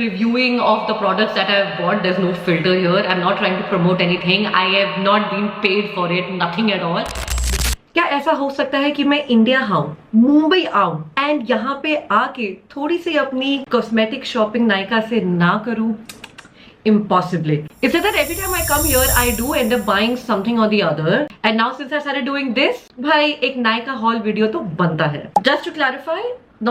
reviewing of the products that I've bought. There's no filter here. I'm not trying to promote anything. I have not been paid for it. Nothing at all. क्या ऐसा हो सकता है कि मैं India आऊं, मुंबई आऊं and यहाँ पे आके थोड़ी सी अपनी कॉस्मेटिक शॉपिंग नायका से ना करूं? Impossibly. It's just that every time I come here, I do end up buying something or the other. And now since I started doing this, भाई एक Nykaa haul video तो बनता है. Just to clarify,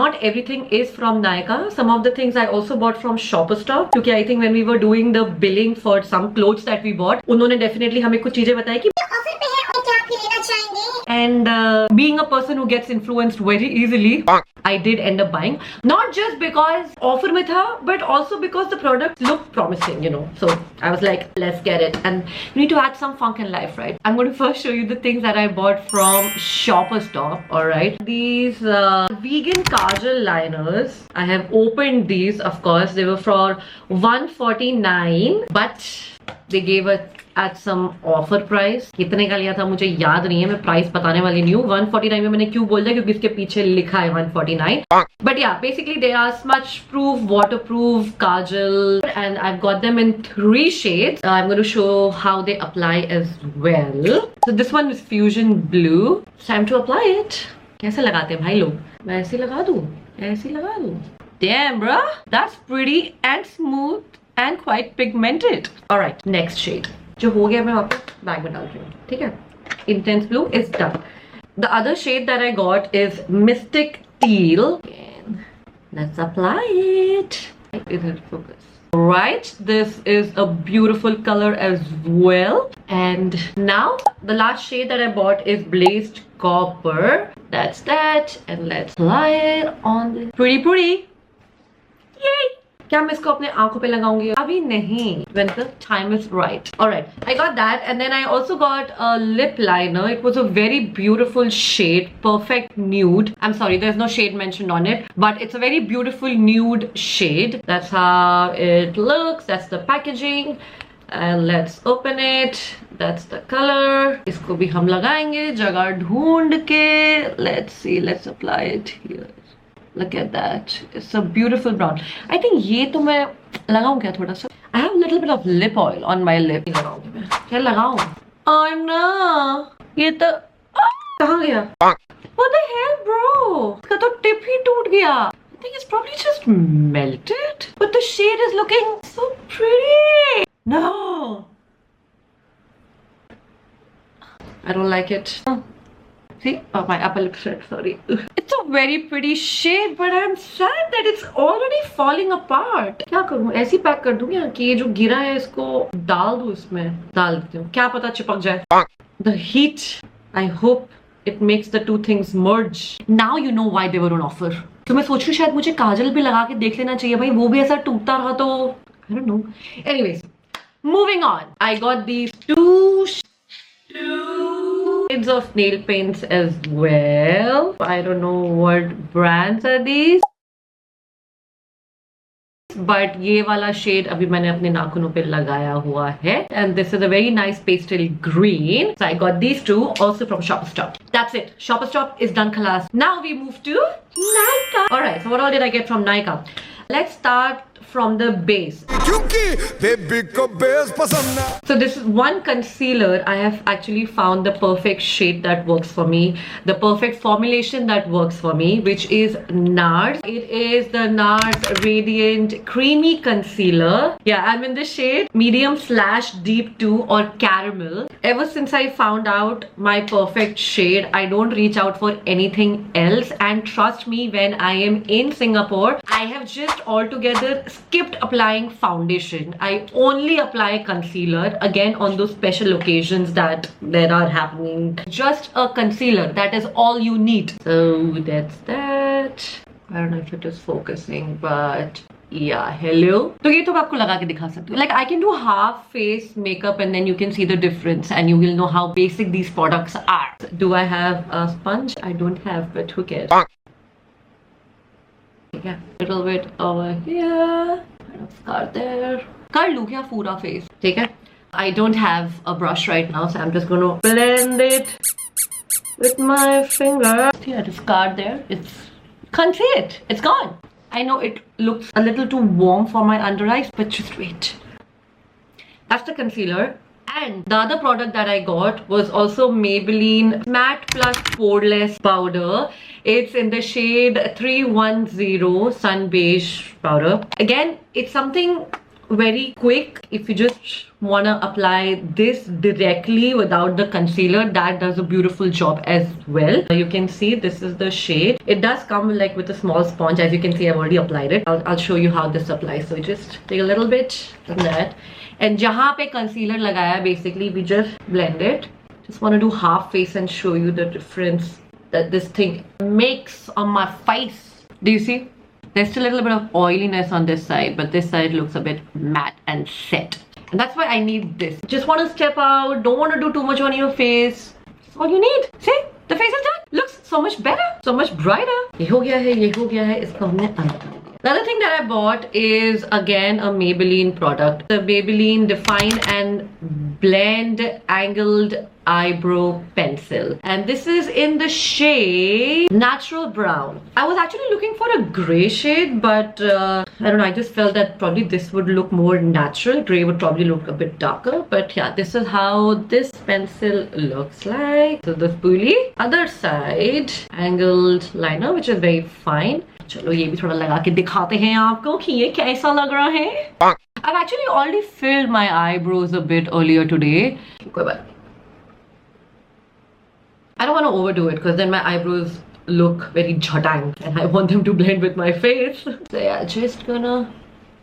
not everything is from Nykaa. Some of the things I also bought from Shopper Stop. क्योंकि I think when we were doing the billing for some clothes that we bought, उन्होंने definitely हमें कुछ चीजें बताई कि offer पे है और क्या आप लेना चाहेंगे. And being a person who gets influenced very easily, I did end up buying. Not just because offer mein tha, but also because the products look promising, you know. So I was like, let's get it. And you need to add some funk in life, right? I'm going to first show you the things that I bought from Shopper Stop. All right, these vegan kajal liners. I have opened these. Of course, they were for $149, but they gave it at some offer price. कितने का लिया था मुझे याद नहीं है, मैं price बताने वाली नहीं हूँ. 149 में मैंने क्यों बोल दिया क्योंकि इसके पीछे लिखा है 149. But yeah, basically they are smudge proof, waterproof kajal, and I've got them in 3 shades. I'm going to show how they apply as well. So this one is Fusion Blue. It's time to apply it. कैसे लगाते हैं भाई लोग? मैं ऐसे लगा दूँ, ऐसे लगा दूँ. Damn, bruh, that's pretty and smooth and quite pigmented. Alright, next shade. जो हो गया मैं वापस बैग में डाल रही हूँ, ठीक है? Intense Blue is done. The other shade that I got is Mystic Teal. Again, let's apply it. Is it focus? Right, this is a beautiful color as well. And now the last shade that I bought is Blazed Copper. That's that. And let's apply it on this. Pretty. Yay! क्या मैं इसको अपने आंखों पे लगाऊंगी? अभी नहीं. When the time is right. Alright, I got that, and then I also got a lip liner. It was a very beautiful shade, perfect nude. I'm sorry, there's no shade mentioned on it, but it's a very beautiful nude shade. That's how it looks. That's the packaging. And let's open it. That's the color. इसको भी हम लगाएंगे जगह ढूंढ के. Let's see. Let's apply it here. Look at that. It's a beautiful brown. I think ये तो मैं लगाऊं क्या थोड़ा सा? I have a little bit of lip oil on my lip. लगाऊंगी मैं. क्या लगाऊं? Oh no! ये तो कहाँ गया? What the hell, bro? इसका तो टिप ही टूट गया. I think it's probably just melted. But the shade is looking so pretty. No. I don't like it. See? Oh, my upper lip shade, sorry. It's a very pretty shade, but I'm sad that it's already falling apart. क्या करूँ? ऐसी pack कर दूँ क्या कि ये जो गिरा है इसको डाल दूँ इसमें? डाल देती हूँ. क्या पता चिपक जाए. The heat, I hope it makes the two things merge. Now you know why they were on offer. तो मैं सोच रही हूँ शायद मुझे काजल भी लगा के देख लेना चाहिए भाई. वो भी ऐसा टूटता रहा तो I don't know. Anyways, moving on. I got these two shades of nail paints as well. I don't know what brands are these, but ये वाला shade अभी मैंने अपने नाखूनों पे लगाया हुआ है. And this is a very nice pastel green. So I got these two also from Shopper Stop. That's it. Shopper Stop is done class. Now we move to Nykaa. Alright, so what all did I get from Nykaa? Let's start from the base. So this is one concealer. I have actually found the perfect shade that works for me, the perfect formulation that works for me, which is NARS. It is the NARS Radiant Creamy Concealer. Yeah, I'm in the shade medium/deep 2 or caramel. Ever since I found out my perfect shade, I don't reach out for anything else, and trust me, when I am in Singapore, I have just altogether skipped applying foundation. I only apply concealer, again on those special occasions that there are happening. Just a concealer, that is all you need. So that's that. I don't know if it is focusing, but yeah, hello. तो ये तो मैं आपको लगा के दिखा सकती हूँ. Like I can do half face makeup and then you can see the difference and you will know how basic these products are. Do I have a sponge? I don't have, but who cares? Yeah, little bit over here. Start there. कर लूँ क्या पूरा face? ठीक है? I don't have a brush right now, so I'm just going to blend it with my finger. See that scar there? Can't see it. It's gone. I know it looks a little too warm for my under eyes, but just wait. That's the concealer. And the other product that I got was also Maybelline Matte Plus Poreless Powder. It's in the shade 310 Sun Beige Powder. Again, it's something very quick. If you just want to apply this directly without the concealer, that does a beautiful job as well. You can see this is the shade. It does come like with a small sponge. As you can see, I've already applied it. I'll show you how this applies. So just take a little bit of that. And jahan pe concealer lagaya, basically we just blend it. Just want to do half face and show you the difference that this thing makes on my face. Do you see? There's still a little bit of oiliness on this side, but this side looks a bit matte and set. And that's why I need this. Just want to step out, don't want to do too much on your face. That's all you need. See? The face is done. Looks so much better, so much brighter. Ye ho gaya hai, ye ho gaya hai. Isko humne andar. The other thing that I bought is again a Maybelline product. The Maybelline Define and Blend Angled Eyebrow Pencil. And this is in the shade Natural Brown. I was actually looking for a grey shade, but I don't know, I just felt that probably this would look more natural. Grey would probably look a bit darker. But yeah, this is how this pencil looks like. So the spoolie. Other side, angled liner, which is very fine. चलो ये भी थोड़ा लगा के दिखाते हैं आपको कि ये कैसा लग रहा है. I've actually already filled my eyebrows a bit earlier today. कोई बात नहीं. I don't want to overdo it because then my eyebrows look very jhatang and I want them to blend with my face. So yeah, just gonna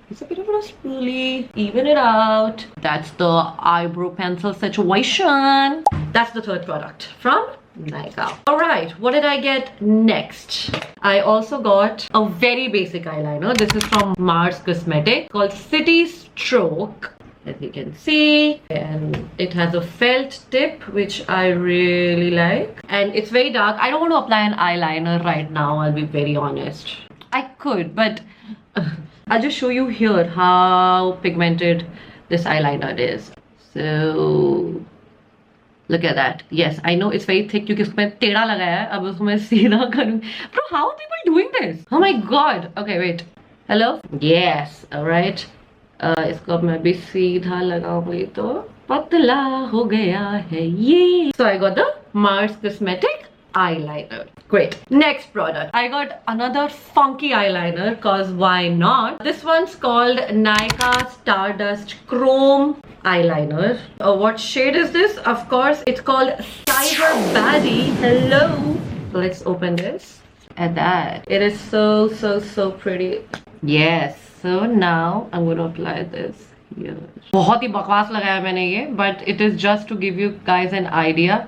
use a bit of a spoolie, even it out. That's the eyebrow pencil situation. That's the third product from Nykaa. Alright, what did I get next? I also got a very basic eyeliner. This is from Mars Cosmetics called City Stroke, as you can see. And it has a felt tip, which I really like. And it's very dark. I don't want to apply an eyeliner right now, I'll be very honest. I could, but I'll just show you here how pigmented this eyeliner is. So look at that. Yes, I know it's very thick क्योंकि उसमें टेढ़ा लगाया है. अब उसको मैं सीधा करूँ. Bro, how are people doing this? Oh my god. Okay, wait. Hello? Yes. Alright. इसको अब मैं भी सीधा लगाऊंगी तो पतला हो गया है ये. So I got the Mars Cosmetics eyeliner. Great. Next product. I got another funky eyeliner cause why not? This one's called Nykaa Stardust Chrome eyeliner. What shade is this? Of course, it's called Cyber Baddie. Hello. Let's open this. At that. It is so pretty. Yes. So now I'm going to apply this here. बहुत ही बकवास लगाया मैंने ये, but it is just to give you guys an idea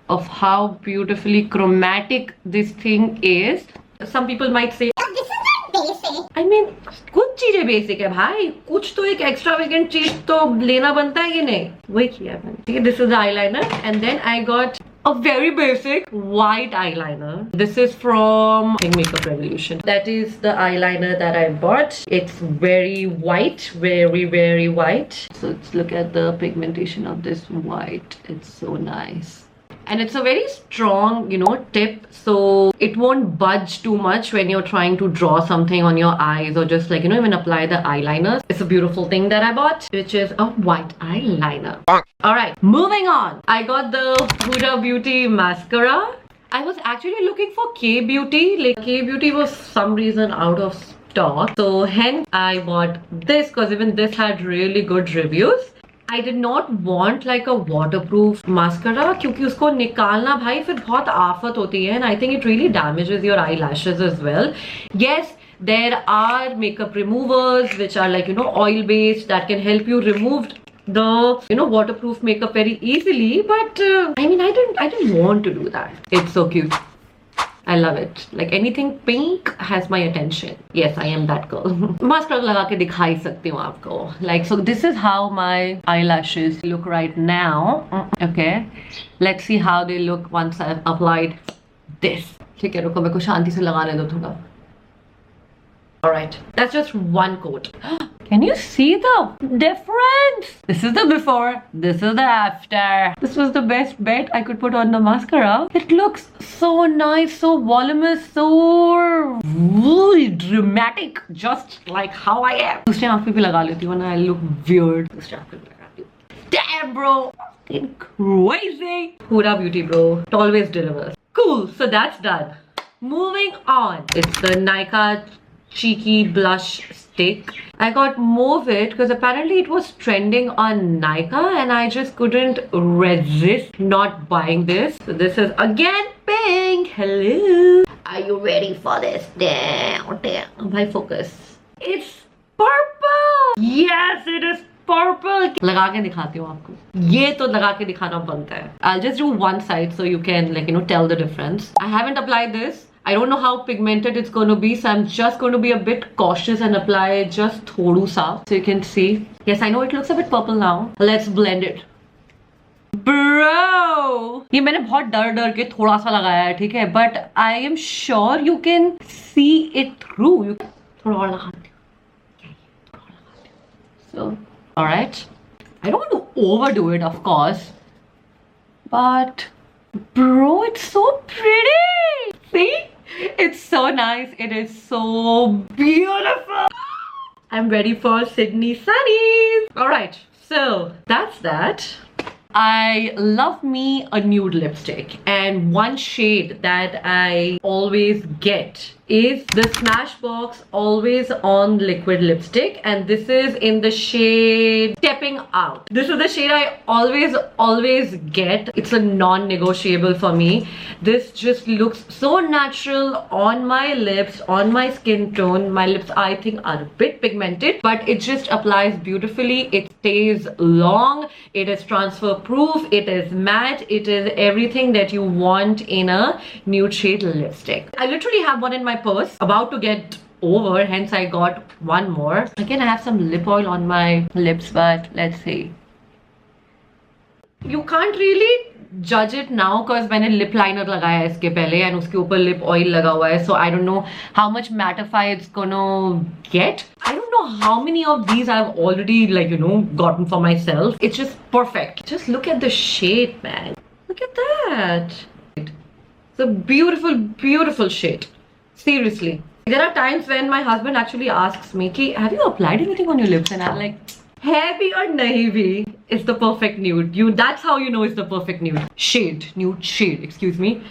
of how beautifully chromatic this thing is. Some people might say, oh, this is not basic. I mean, कुछ चीजें basic है भाई. कुछ तो एक extravagant चीज तो लेना बनता है कि नहीं? वही किया मैंने. This is the eyeliner, and then I got a very basic white eyeliner. This is from Makeup Revolution. That is the eyeliner that I bought. It's very white, very white. So let's look at the pigmentation of this white. It's so nice. And it's a very strong, tip, so it won't budge too much when you're trying to draw something on your eyes or just like, even apply the eyeliner. It's a beautiful thing that I bought, which is a white eyeliner. Alright, moving on. I got the Huda Beauty mascara. I was actually looking for K-Beauty. Like, K-Beauty was for some reason out of stock. So hence I bought this because even this had really good reviews. I did not want like a waterproof mascara क्योंकि उसको निकालना भाई फिर बहुत आफत होती है, and I think it really damages your eyelashes as well. Yes, there are makeup removers which are like oil based that can help you remove the waterproof makeup very easily, but I mean I didn't want to do that. It's so cute. I love it. Like anything pink has my attention. Yes, I am that girl. Mascara लगा के दिखा ही सकती हूँ आपको. Like, so this is how my eyelashes look right now. Okay. Let's see how they look once I've applied this. ठीक है, रुको मेरे को शांति से लगाने दो थोड़ा. Alright, that's just one coat. Can you see the difference? This is the before, this is the after. This was the best bet I could put on the mascara. It looks so nice, so voluminous, so really dramatic, just like how I am. दूसरे आँख पे भी लगा लेती हूँ ना, I look weird. दूसरे आँख पे भी लगाती हूँ. Damn, bro. Fucking crazy. Huda Beauty, bro. It always delivers. Cool. So that's done. Moving on. It's the Nykaa Cheeky Blush Stick. I got more of it because apparently it was trending on Nykaa and I just couldn't resist not buying this. So this is again pink. Hello. Are you ready for this? Damn. Bhai, focus. It's purple. Yes, it is purple. लगा के दिखाती हूँ आपको. ये तो लगा के दिखाना बनता है. I'll just do one side so you can, like, you know, tell the difference. I haven't applied this. I don't know how pigmented it's going to be, so I'm just going to be a bit cautious and apply just thodu sa, so you can see. Yes, I know it looks a bit purple now. Let's blend it. Bro, ये मैंने बहुत डर के थोड़ा सा लगाया है, ठीक है? But I am sure you can see it through. थोड़ा और लगाती हूँ. So, alright. I don't want to overdo it, of course. But, bro, it's so pretty. See? It's so nice. It is so beautiful. I'm ready for Sydney Sunnies. Alright, so that's that. I love me a nude lipstick, and one shade that I always get is the Smashbox Always On Liquid Lipstick, and this is in the shade Stepping Out. This is the shade I always get. It's a non-negotiable for me. This just looks so natural on my lips, on my skin tone. My lips, I think, are a bit pigmented, but it just applies beautifully. It stays long. It is transfer proof. It is matte. It is everything that you want in a nude shade lipstick. I literally have one in my purse, about to get over, hence I got one more. Again, I have some lip oil on my lips, but let's see. You can't really judge it now because मैंने lip liner लगाया है इसके पहले and उसके ऊपर lip oil लगा हुआ है, so I don't know how much mattify it's gonna get. I don't know how many of these I've already, like, you know, gotten for myself. It's just perfect. Just look at the shade, man. Look at that. It's a beautiful, beautiful shade. Seriously. There are times when my husband actually asks me, Ki, have you applied anything on your lips? And I'm like, hai bhi or nahi bhi, it's the perfect nude. That's how you know it's the perfect nude. Nude shade, excuse me.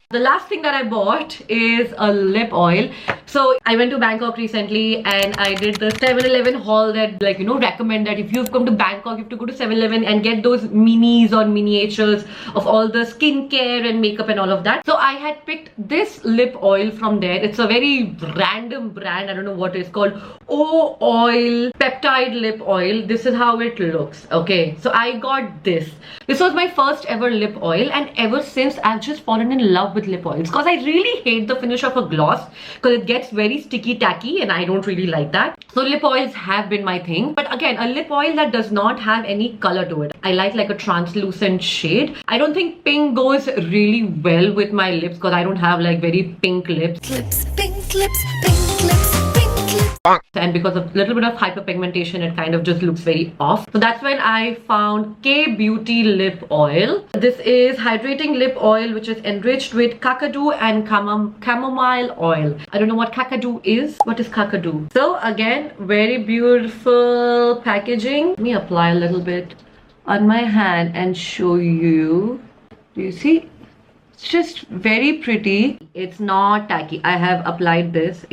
The last thing that I bought is a lip oil. So I went to Bangkok recently and I did the 7-Eleven haul that, like, you know, recommend that if you've come to Bangkok, you have to go to 7-Eleven and get those minis or miniatures of all the skincare and makeup and all of that. So I had picked this lip oil from there. It's a very random brand. I don't know what it's called. O Oil Peptide Lip Oil. This is how it looks. Okay, so I got this. This was my first ever lip oil, and ever since I've just fallen in love with lip oils because I really hate the finish of a gloss because it gets very sticky tacky and I don't really like that. So lip oils have been my thing, but again, a lip oil that does not have any color to it. I like a translucent shade. I don't think pink goes really well with my lips because I don't have like very pink lips. Pink lips, pink lips. And because of a little bit of hyperpigmentation, it kind of just looks very off. So that's when I found K Beauty Lip Oil. This is hydrating lip oil which is enriched with kakadu and chamomile oil. I don't know what kakadu is. What is kakadu? So again, very beautiful packaging. Let me apply a little bit on my hand and show you. Do you see? It's just very pretty. It's not tacky. I have applied this.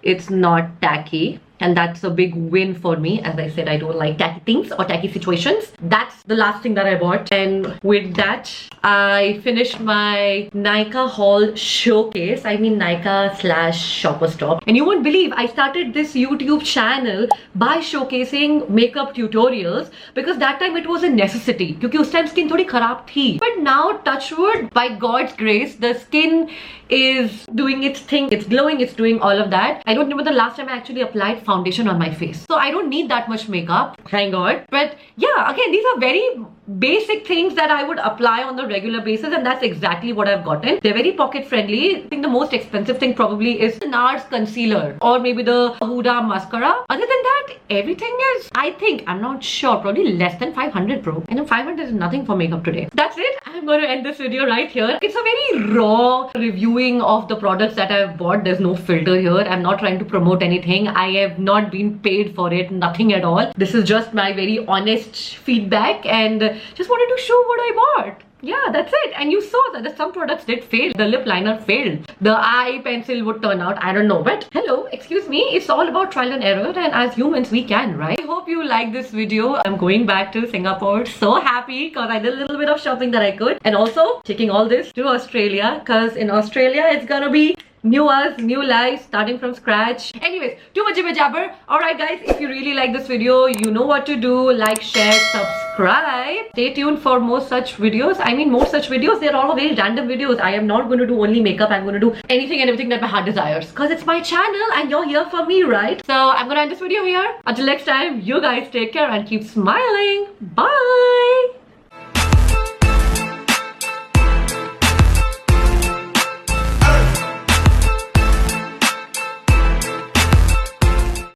It's not tacky, and that's a big win for me. As I said, I don't like tacky things or tacky situations. That's the last thing that I bought, and with that I finished my Nykaa haul showcase. I mean Nykaa / Shopper Stop. And you won't believe I started this YouTube channel by showcasing makeup tutorials because that time it was a necessity because उस time skin थोड़ी खराब थी. But now, touch wood, by God's grace, the skin is doing its thing. It's glowing, it's doing all of that. I don't remember the last time I actually applied foundation on my face, so I don't need that much makeup, thank God. But yeah, again, these are very basic things that I would apply on the regular basis, and that's exactly what I've gotten. They're very pocket friendly. I think the most expensive thing probably is the NARS concealer or maybe the Huda mascara. Other than that, everything is, I think, I'm not sure, probably less than 500, bro. I know 500 is nothing for makeup today. That's it. I'm going to end this video right here. It's a very raw reviewing of the products that I've bought. There's no filter here. I'm not trying to promote anything. I have not been paid for it, nothing at all. This is just my very honest feedback and just wanted to show what I bought. Yeah, that's it. And you saw that some products did fail. The lip liner failed. The eye pencil would turn out, I don't know. But hello, excuse me, it's all about trial and error, and as humans we can, right? I hope you like this video. I'm going back to Singapore, so happy because I did a little bit of shopping that I could, and also taking all this to Australia because in Australia it's gonna be new us, new life, starting from scratch. Anyways, too much of a jabber. Alright guys, if you really like this video, you know what to do. Like, share, subscribe. Stay tuned for more such videos. I mean, more such videos. They're all very random videos. I am not going to do only makeup. I'm going to do anything and everything that my heart desires, because it's my channel and you're here for me, right? So I'm going to end this video here. Until next time, you guys take care and keep smiling. Bye.